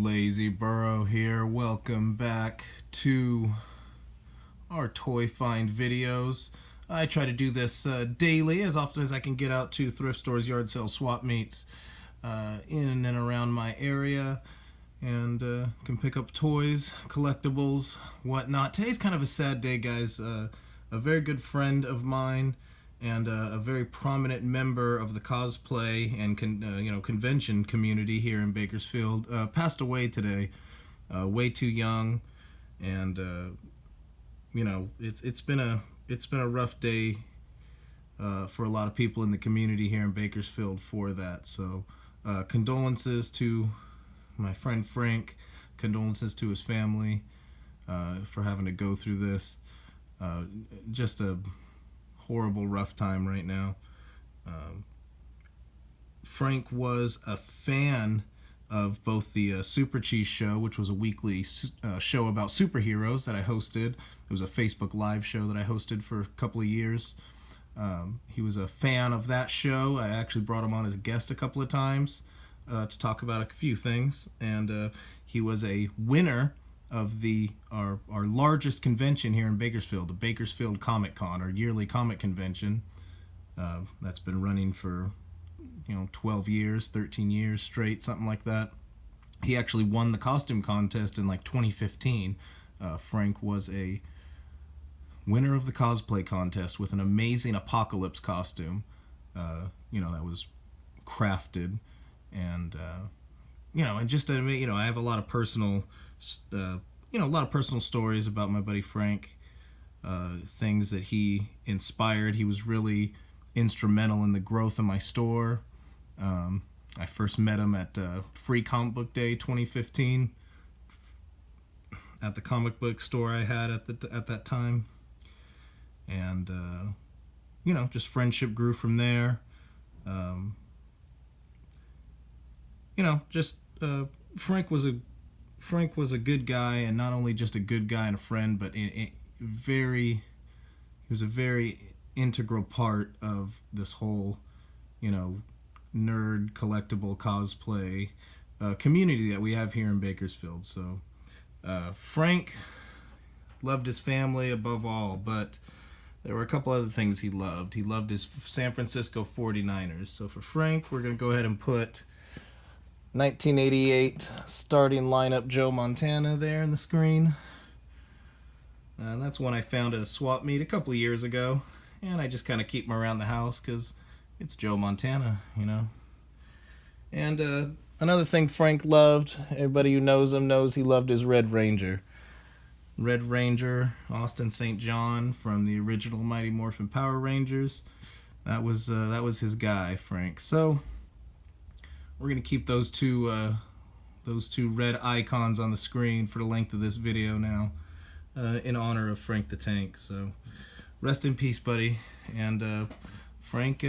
Lazy Burrow here. Welcome back to our toy find videos. I try to do this daily, as often as I can get out to thrift stores, yard sales, swap meets in and around my area, and can pick up toys, collectibles, whatnot. Today's kind of a sad day, guys. A very good friend of mine and a very prominent member of the cosplay and convention community here in Bakersfield passed away today, way too young, and it's been a rough day for a lot of people in the community here in Bakersfield for that. So condolences to my friend Frank, condolences to his family for having to go through this. Just a horrible, rough time right now. Frank was a fan of both the Super Cheese Show, which was a weekly show about superheroes that I hosted. It was a Facebook Live show that I hosted for a couple of years. He was a fan of that show. I actually brought him on as a guest a couple of times to talk about a few things, and he was a winner of our largest convention here in Bakersfield, the Bakersfield Comic Con, our yearly comic convention. That's been running for 12 years, 13 years straight, something like that. He actually won the costume contest in like 2015. Frank was a winner of the cosplay contest with an amazing apocalypse costume, that was crafted, and and just I have a lot of personal stories about my buddy Frank, things that he inspired. He was really instrumental in the growth of my store. I first met him at Free Comic Book Day 2015 at the comic book store I had at that time, and just friendship grew from there. Frank was a good guy, and not only just a good guy and a friend, but he was a very integral part of this whole, nerd collectible cosplay community that we have here in Bakersfield. So Frank loved his family above all, but there were a couple other things he loved. He loved his San Francisco 49ers. So for Frank, we're going to go ahead and put 1988 starting lineup Joe Montana there in the screen. And that's one I found at a swap meet a couple of years ago, and I just kind of keep him around the house because it's Joe Montana, And another thing Frank loved, everybody who knows him knows he loved his Red Ranger. Red Ranger, Austin St. John from the original Mighty Morphin Power Rangers. That was his guy, Frank. So we're gonna keep those two red icons on the screen for the length of this video now, in honor of Frank the Tank. So rest in peace, buddy. And Frank,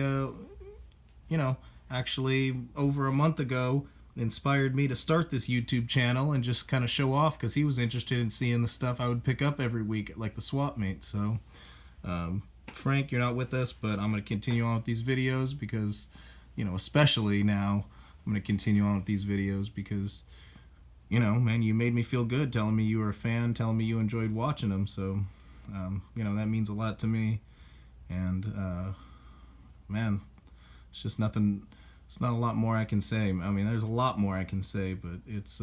actually over a month ago inspired me to start this YouTube channel and just kind of show off, because he was interested in seeing the stuff I would pick up every week at like the swap meet. So Frank, you're not with us, but I'm going to continue on with these videos because, especially now, I'm going to continue on with these videos because, man, you made me feel good telling me you were a fan, telling me you enjoyed watching them. So, that means a lot to me. And, man, it's just nothing. It's not a lot more I can say. I mean, there's a lot more I can say, but it's,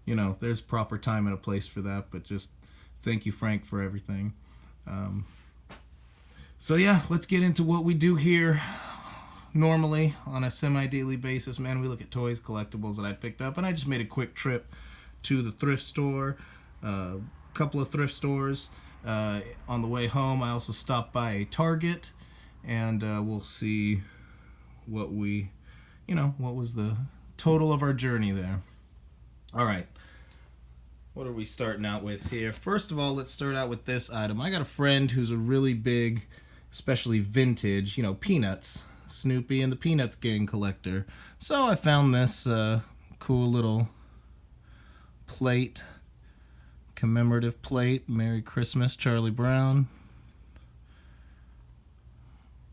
there's proper time and a place for that. But just thank you, Frank, for everything. So yeah, let's get into what we do here normally on a semi-daily basis. Man, we look at toys, collectibles that I picked up, and I just made a quick trip to the thrift store, a couple of thrift stores. On the way home, I also stopped by a Target, and we'll see what was the total of our journey there. All right, what are we starting out with here? First of all, let's start out with this item. I got a friend who's a really big, especially vintage, Peanuts, Snoopy and the Peanuts gang collector. So I found this cool little plate, commemorative plate, Merry Christmas, Charlie Brown,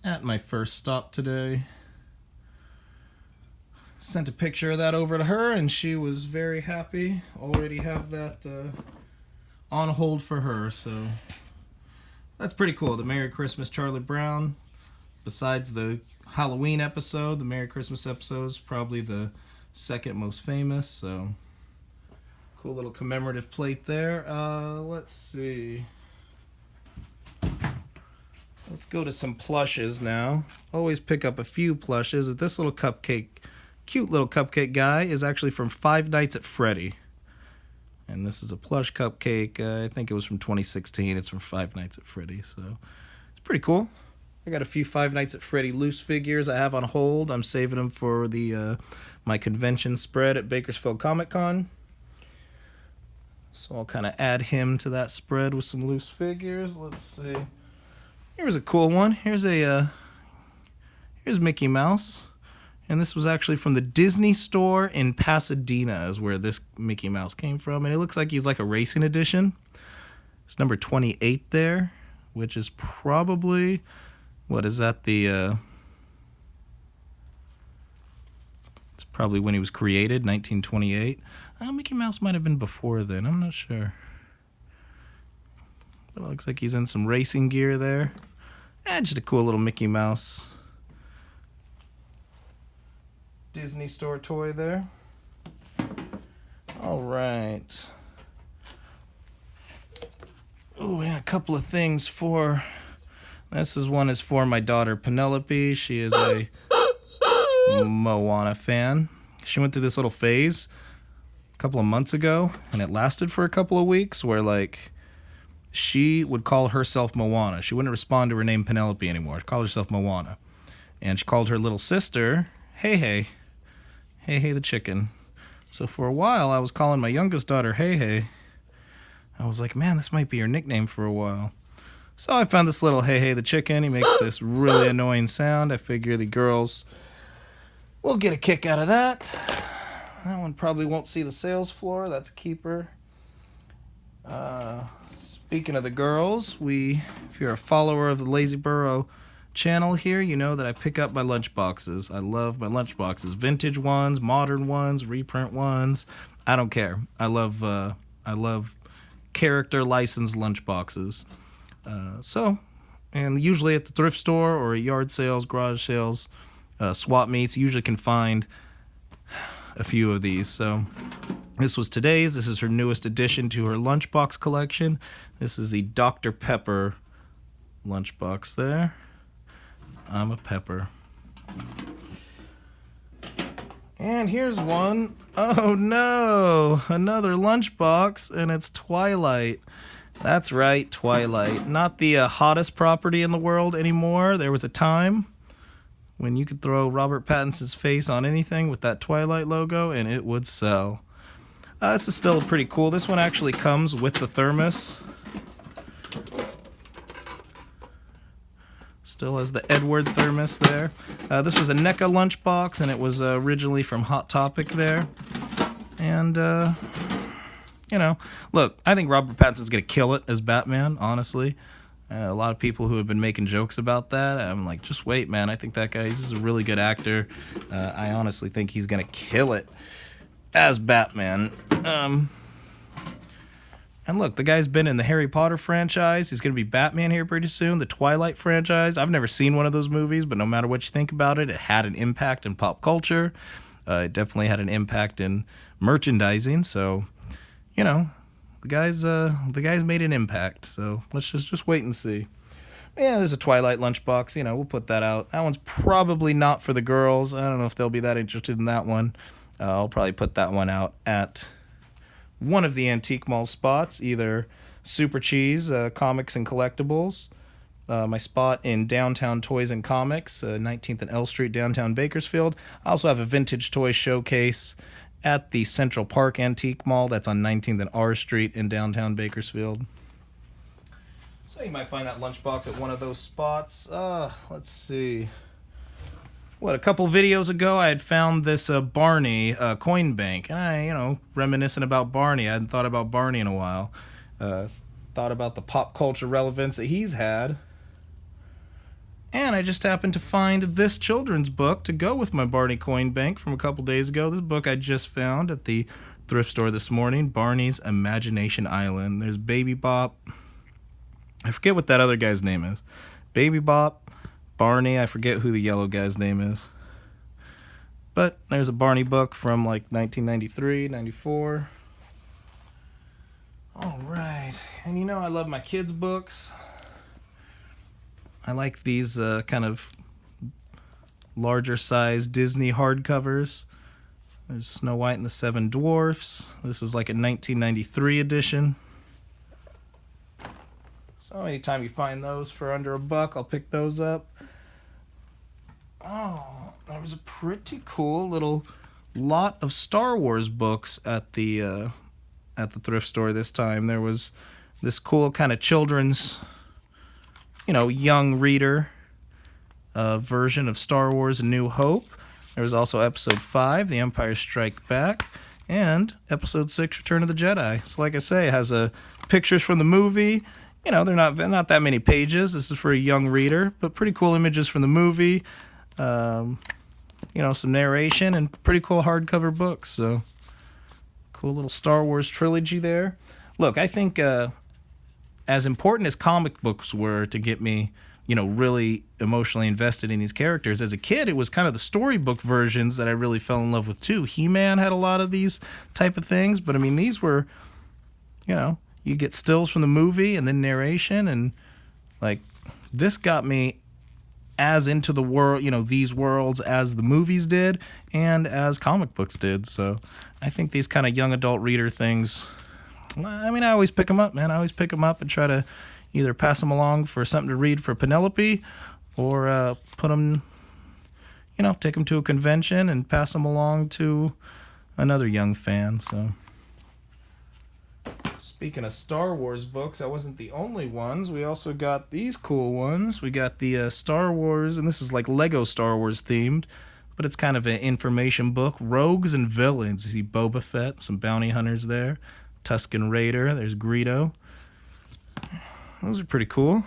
at my first stop today. Sent a picture of that over to her, and she was very happy. Already have that on hold for her, so that's pretty cool. The Merry Christmas Charlie Brown. Besides the Halloween episode, the Merry Christmas episode is probably the second most famous, so cool little commemorative plate there. Let's see. Let's go to some plushes now. Always pick up a few plushes. This little cupcake, cute little cupcake guy, is actually from Five Nights at Freddy. And this is a plush cupcake. I think it was from 2016. It's from Five Nights at Freddy, so it's pretty cool. I got a few Five Nights at Freddy loose figures I have on hold. I'm saving them for the my convention spread at Bakersfield Comic Con. So I'll kind of add him to that spread with some loose figures. Let's see. Here's a cool one. Here's Mickey Mouse. And this was actually from the Disney store in Pasadena is where this Mickey Mouse came from. And it looks like he's like a racing edition. It's number 28 there, which is probably, what is that, it's probably when he was created, 1928. Mickey Mouse might have been before then, I'm not sure. But it looks like he's in some racing gear there. And just a cool little Mickey Mouse Disney store toy there. All right. Oh, yeah, a couple of things for... This one is for my daughter Penelope. She is a Moana fan. She went through this little phase a couple of months ago, and it lasted for a couple of weeks where, like, she would call herself Moana. She wouldn't respond to her name Penelope anymore. She'd call herself Moana. And she called her little sister Hey Hey. Hey Hey the chicken. So for a while, I was calling my youngest daughter Hey Hey. I was like, man, this might be her nickname for a while. So I found this little Hey Hey the chicken. He makes this really annoying sound. I figure the girls will get a kick out of that. That one probably won't see the sales floor. That's a keeper. Speaking of the girls, if you're a follower of the Lazy Burrow channel here, you know that I pick up my lunch boxes. I love my lunch boxes. Vintage ones, modern ones, reprint ones. I don't care. I love character licensed lunch boxes. And usually at the thrift store or yard sales, garage sales, swap meets, you usually can find a few of these. So this was today's. This is her newest addition to her lunchbox collection. This is the Dr. Pepper lunchbox there. I'm a pepper. And here's one. Oh no, another lunchbox, and it's Twilight. That's right, Twilight. Not the hottest property in the world anymore. There was a time when you could throw Robert Pattinson's face on anything with that Twilight logo and it would sell. This is still pretty cool. This one actually comes with the thermos. Still has the Edward thermos there. This was a NECA lunchbox, and it was originally from Hot Topic there. And, you know, look, I think Robert Pattinson's going to kill it as Batman, honestly. A lot of people who have been making jokes about that, I'm like, just wait, man. I think that guy, he's a really good actor. I honestly think he's going to kill it as Batman. And look, the guy's been in the Harry Potter franchise. He's going to be Batman here pretty soon. The Twilight franchise. I've never seen one of those movies, but no matter what you think about it, it had an impact in pop culture. It definitely had an impact in merchandising. So, you know, the guy's made an impact. So let's just wait and see. Yeah, there's a Twilight lunchbox. You know, we'll put that out. That one's probably not for the girls. I don't know if they'll be that interested in that one. I'll probably put that one out at one of the Antique Mall spots, either Super Cheese, Comics and Collectibles, my spot in Downtown Toys and Comics, 19th and L Street, downtown Bakersfield. I also have a vintage toy showcase at the Central Park Antique Mall. That's on 19th and R Street in downtown Bakersfield. So you might find that lunchbox at one of those spots. Let's see. A couple videos ago, I had found this Barney coin bank. And I, reminiscent about Barney. I hadn't thought about Barney in a while. Thought about the pop culture relevance that he's had. And I just happened to find this children's book to go with my Barney coin bank from a couple days ago. This book I just found at the thrift store this morning, Barney's Imagination Island. There's Baby Bop. I forget what that other guy's name is. Baby Bop, Barney, I forget who the yellow guy's name is. But there's a Barney book from like 1993, 94. All right. And you know I love my kids' books. I like these kind of larger size Disney hardcovers. There's Snow White and the Seven Dwarfs. This is like a 1993 edition. So anytime you find those for under $1, I'll pick those up. Oh, there was a pretty cool little lot of Star Wars books at the thrift store this time. There was this cool kind of children's, young reader version of Star Wars A New Hope. There was also Episode 5, The Empire Strikes Back, and Episode 6, Return of the Jedi. So like I say, it has pictures from the movie. They're not that many pages. This is for a young reader, but pretty cool images from the movie. Some narration and pretty cool hardcover books. So cool little Star Wars trilogy there. Look, I think as important as comic books were to get me, really emotionally invested in these characters, as a kid, it was kind of the storybook versions that I really fell in love with too. He-Man had a lot of these type of things, but I mean, these were, you get stills from the movie and then narration, and like this got me as into the world, these worlds as the movies did and as comic books did. So I think these kind of young adult reader things, I mean, I always pick them up, man. I always pick them up and try to either pass them along for something to read for Penelope, or put them, take them to a convention and pass them along to another young fan. So speaking of Star Wars books, I wasn't the only ones. We also got these cool ones. We got the Star Wars, and this is like Lego Star Wars themed, but it's kind of an information book. Rogues and Villains. You see Boba Fett, some bounty hunters there. Tusken Raider, there's Greedo. Those are pretty cool.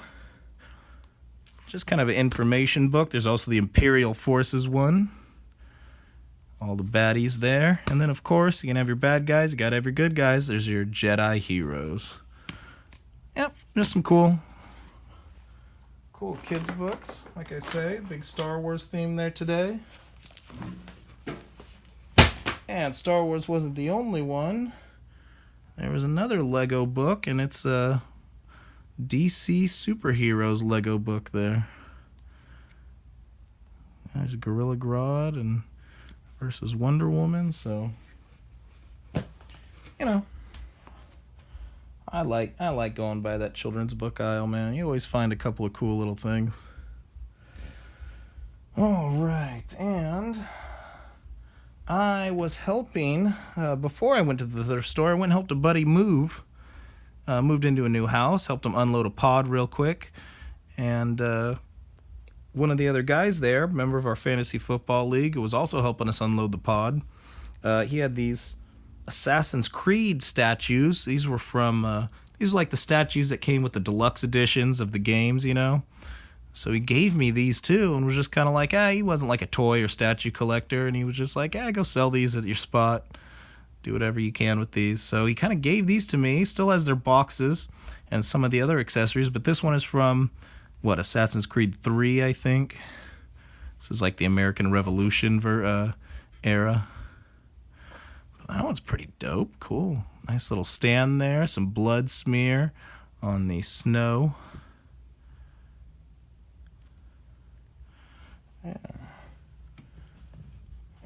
Just kind of an information book. There's also the Imperial Forces one. All the baddies there. And then, of course, you can have your bad guys. You got every good guys. There's your Jedi heroes. Yep, just some cool kids books. Like I say, big Star Wars theme there today. And Star Wars wasn't the only one. There was another Lego book, and it's a DC Superheroes Lego book there. There's Gorilla Grodd and versus Wonder Woman, so I like going by that children's book aisle, man. You always find a couple of cool little things. All right, and I was helping before I went to the thrift store. I went and helped a buddy move. Moved into a new house, helped him unload a pod real quick, and one of the other guys there, member of our fantasy football league, who was also helping us unload the pod, he had these Assassin's Creed statues. These were like the statues that came with the deluxe editions of the games, So he gave me these too, and was just kind of like, he wasn't like a toy or statue collector, and he was just like, go sell these at your spot. Do whatever you can with these. So he kind of gave these to me. Still has their boxes and some of the other accessories, but this one is from, Assassin's Creed 3, I think. This is like the American Revolution era. That one's pretty dope. Cool. Nice little stand there. Some blood smear on the snow. Yeah.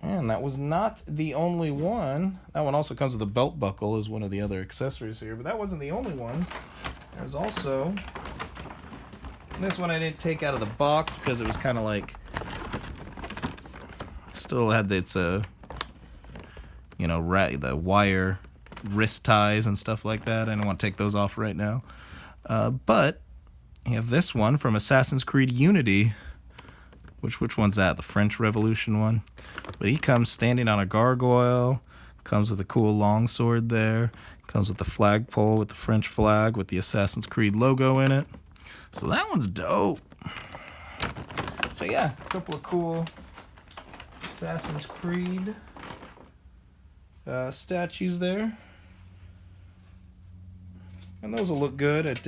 And that was not the only one. That one also comes with a belt buckle as one of the other accessories here, but that wasn't the only one. There's also this one I didn't take out of the box because it was kind of like still had its the wire wrist ties and stuff like that. I don't want to take those off right now. But you have this one from Assassin's Creed Unity. Which one's that? The French Revolution one? But he comes standing on a gargoyle. Comes with a cool longsword there. Comes with the flagpole with the French flag with the Assassin's Creed logo in it. So that one's dope. So yeah, a couple of cool Assassin's Creed statues there. And those will look good at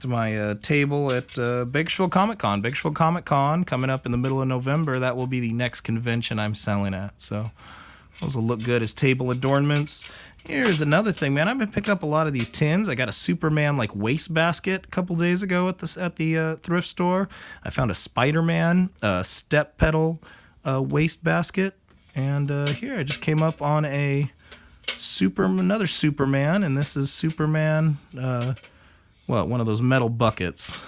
my table at Bakersfield Comic Con. Bakersfield Comic Con coming up in the middle of November. That will be the next convention I'm selling at. So those will look good as table adornments. Here's another thing, man. I've been picking up a lot of these tins. I got a Superman like waste basket a couple days ago at the thrift store. I found a Spider-Man step pedal waste basket, and here I just came up on another Superman, and this is Superman. One of those metal buckets.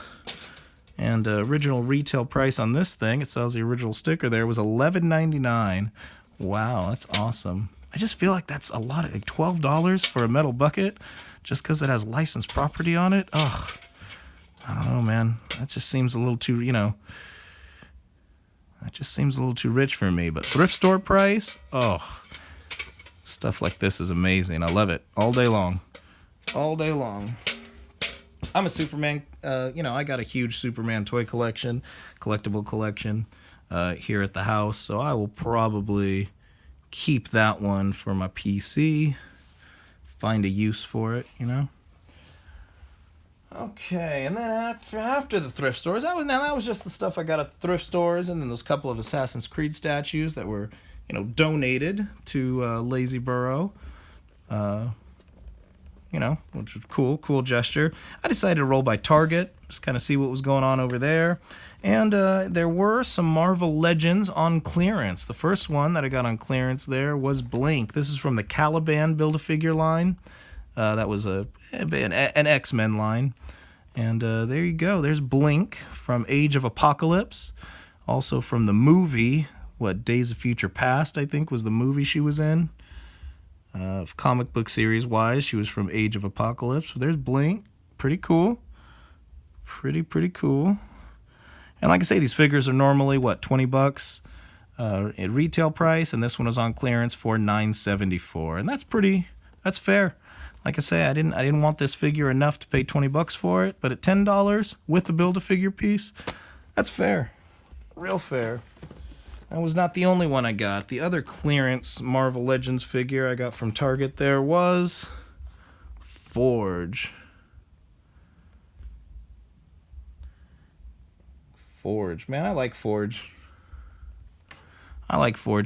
And original retail price on this thing, it sells the original sticker there, was $11.99. Wow, that's awesome. I just feel like that's a lot, like $12 for a metal bucket, just because it has licensed property on it. Ugh, I don't know, man. That just seems a little too, that just seems a little too rich for me. But thrift store price, oh, stuff like this is amazing. I love it all day long. All day long. I'm a Superman, I got a huge Superman toy collection, collectible collection here at the house, so I will probably keep that one for my PC, find a use for it, Okay, and then after the thrift stores, that was just the stuff I got at the thrift stores, and then those couple of Assassin's Creed statues that were, donated to Lazy Burrow. Which was cool gesture. I decided to roll by Target, just kind of see what was going on over there. And there were some Marvel Legends on clearance. The first one that I got on clearance there was Blink. This is from the Caliban Build-A-Figure line. That was an X-Men line. And there you go. There's Blink from Age of Apocalypse. Also from the movie, Days of Future Past, I think, was the movie she was in. Comic book series wise, she was from Age of Apocalypse. So there's Blink. Pretty cool. Pretty cool. And like I say, these figures are normally $20 at retail price, and this one was on clearance for $9.74, and that's fair. Like I say, I didn't want this figure enough to pay $20 for it, but at $10 with the Build-A-Figure piece, that's fair. Real fair. That was not the only one I got. The other clearance Marvel Legends figure I got from Target there was Forge. Man, I like Forge.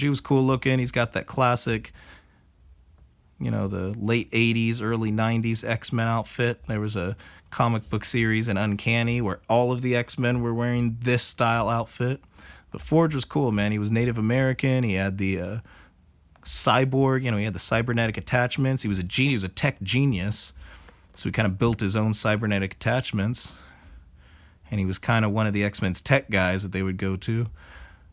He was cool looking. He's got that classic, the late 80s, early 90s X-Men outfit. There was a comic book series in Uncanny where all of the X-Men were wearing this style outfit. But Forge was cool, man. He was Native American. He had the cyborg, he had the cybernetic attachments. He was a tech genius. So he kind of built his own cybernetic attachments. And he was kind of one of the X-Men's tech guys that they would go to.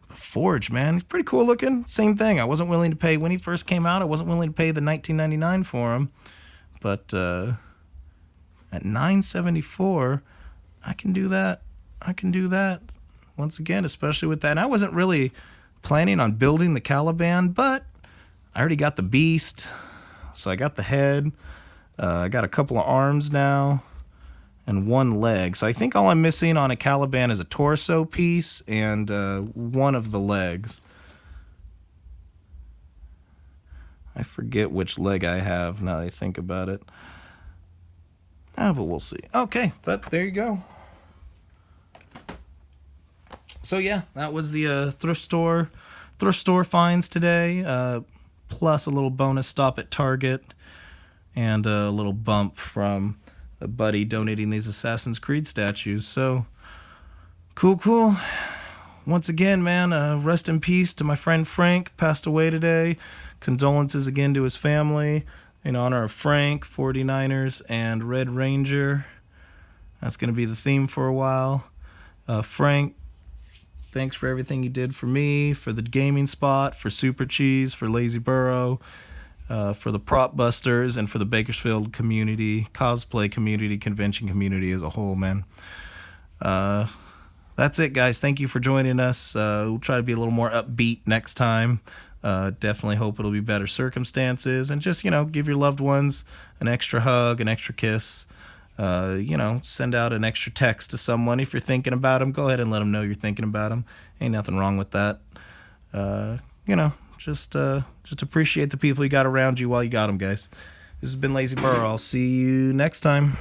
But Forge, man, he's pretty cool looking. Same thing. I wasn't willing to pay, when he first came out, I wasn't willing to pay the $19.99 for him. But at $9.74, I can do that. Once again, especially with that. And I wasn't really planning on building the Caliban, but I already got the Beast. So I got the head. I got a couple of arms now and one leg. So I think all I'm missing on a Caliban is a torso piece and one of the legs. I forget which leg I have now that I think about it. But we'll see. Okay, but there you go. So yeah, that was the thrift store finds today, plus a little bonus stop at Target, and a little bump from a buddy donating these Assassin's Creed statues. So cool. Once again, man, rest in peace to my friend Frank, passed away today. Condolences again to his family in honor of Frank, 49ers, and Red Ranger. That's going to be the theme for a while. Frank, thanks for everything you did for me, for the gaming spot, for Super Cheese, for Lazy Burrow, for the Prop Busters, and for the Bakersfield community, cosplay community, convention community as a whole, man. That's it, guys. Thank you for joining us. We'll try to be a little more upbeat next time. Definitely hope it'll be better circumstances. And just, give your loved ones an extra hug, an extra kiss. You know, send out an extra text to someone if you're thinking about them. Go ahead and let them know you're thinking about them. Ain't nothing wrong with that. You know, just appreciate the people you got around you while you got them, guys. This has been Lazy Burrow. I'll see you next time.